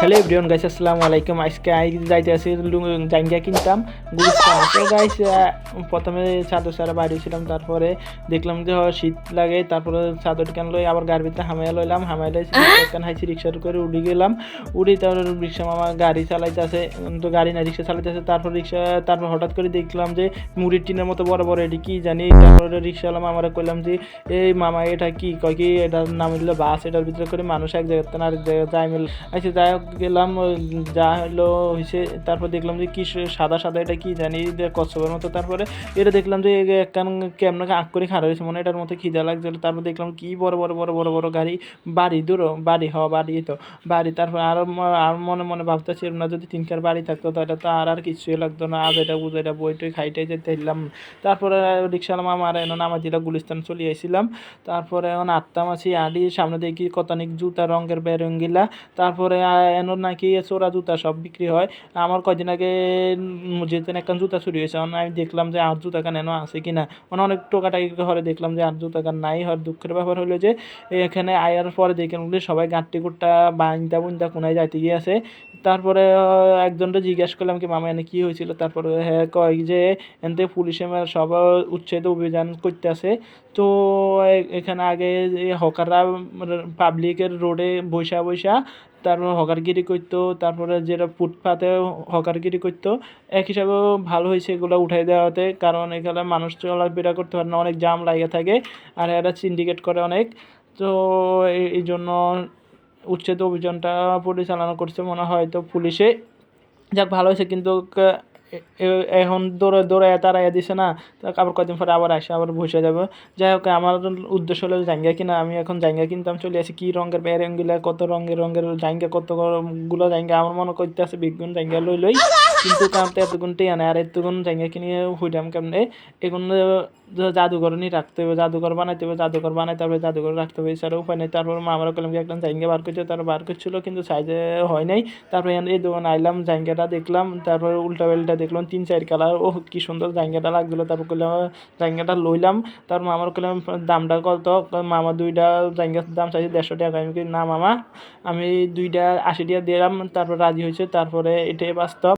Hello everyone guys, আসসালামু আলাইকুম। আজকে যাইতে আছি জাঙ্গিয়া কিনতাম গুলিস্তান। তো গাইস প্রথমে চাদর সারা বাইরে ছিলাম, তারপরে দেখলাম যে শীত লাগে, তারপরে চাদর কেন লই আবার গাড়ির ভিতরে হামাইয়া লইলাম, হামাইলে কেন হাইছি রিক্সার করে উড়ি গেলাম। উড়ি তারপরে রিক্সা মামা গাড়ি চালাইতেছে, তো গাড়ি না রিক্সা চালাইতেছে। তারপর হঠাৎ করে দেখলাম যে মুড়ির টিনের মতো বড় বড় এটি কি জানি। তারপরে রিক্সাওয়ালা মামারা কইলাম যে এই মামা এটা কি কয় কি, এটার নাম হইলো বাস, এটার ভিতরে করে মানুষ এক জায়গায় থেকে আরেক জায়গায় যাই মিল। আচ্ছা যাই হোক গেলাম, যা হলো হয়েছে। তারপর দেখলাম যে কি সাদা সাদা এটা কি জানি কচ্ছপের মতো। তারপরে এটা দেখলাম যে একখান কেমন আঁক করে খাড়া হয়েছে, মনে এটার মতো খিদা লাগছিল। তারপর দেখলাম কি বড় বড় বড় বড় বড় গাড়ি, বাড়ি দূরও বাড়ি হওয়া বাড়ি তো বাড়ি। তারপর আর মনে মনে ভাবতেছি না যদি তিনকার বাড়ি থাকতো তো এটা তো আর কিছুই লাগতো না, আজ এটা বুঝে এটা বইটই খাইটাই যেতে এলাম। তারপরে রিক্সাওয়ালা মামা আর এনে নামা দিলা গুলিস্তান চলে আইছিলাম। তারপরে এখন আটতাম আছি আডি সামনে দেখি কতানিক জুতা রঙের বেরঙ্গিলা। তারপরে এন নাকি চোরা জুতা সব বিক্রি হয়। আমার কয়দিন আগে যেতেন একটা জুতা চুরি হয়েছে, আমি দেখলাম যে আর জুতা কান এনে আছে কিনা। মানে অনেক টোকাটাকি হরে দেখলাম যে আর জুতা কান নাই। হর দুঃখের ব্যাপার হলো যে এখানে আয়ার পরে দেখেন বলে সবাই গাঁটটি কুট্টা বাঁধা বুন্দা কোনায় যাইতে গিয়েছে। তারপরে একজনটা জিজ্ঞেস করলাম কি মামা এনে কী হয়েছিল। তারপরে হ্যাঁ কয় যে এনতে পুলিশে সব উচ্ছেদ অভিযান করতেছে। তো এখানে আগে হকাররা পাবলিকের রোডে বৈশা বৈশা তারপর হকারগিরি করতো, তারপরে যেটা ফুটপাতে হকারগিরি করতো। এক হিসাবেও ভালো হয়েছে এগুলো উঠাই দেওয়াতে, কারণ এখানে মানুষ চলাফেরা করতে পারে না, অনেক জাম লাগিয়ে থাকে আর এরা সিন্ডিকেট করে অনেক। তো এই জন্য উচ্ছেদ অভিযানটা পরিচালনা করছে মনে হয় তো পুলিশে। যাক ভালো হয়েছে, কিন্তু এখন দৌড়ে তাড়াইয়া দিছে না। আবার কয়েকদিন পরে আবার আসে আবার বসে যাবে। যাই হোক আমার উদ্দেশ্য হলো জাঙ্গিয়া কিনা। আমি এখন জাঙ্গিয়া কিনতাম চলে আসি, কী রঙের বেরঙ্গিলা কত রঙের রঙের জাঙ্গিয়া, কতগুলো জাঙ্গিয়া আমার মনে করতে আছে বিগুণ জাঙ্গিয়া লই কিন্তু কামতে এতগুণটাই আনে আর এতগুণ জাঙ্গিয়া কিনে হইলাম কেমনে। এগুলো জাদুঘর নিয়ে রাখতে হবে, জাদুঘর বানাইতে হবে, জাদুঘর বানাইতে হবে, জাদুঘর রাখতে হবে, এছাড়া উপায় নেই। তারপর মা আমরা করলাম কি একটা জাঙ্গিয়া বার করছে, তারা বার করছিল কিন্তু সাইজে হয় নাই। তারপরে এই দোকানে আইলাম, জাঙ্গিয়াটা দেখলাম, তারপরে উল্টা বেলটা দেখলাম 3-4 কালার। ও কি সুন্দর জাঙ্গিয়াটা লাগছিলো। তারপর করলাম জাঙ্গিয়াটা লইলাম। তারপর মামার করলাম দামটা কত, মামা দুইটা জাঙ্গিয়ার দাম চাইছে 150 টাকা। আমি না মামা আমি দুইটা 80 টাকা দিলাম। তারপর রাজি হয়েছে। তারপরে এটাই বাস্তব।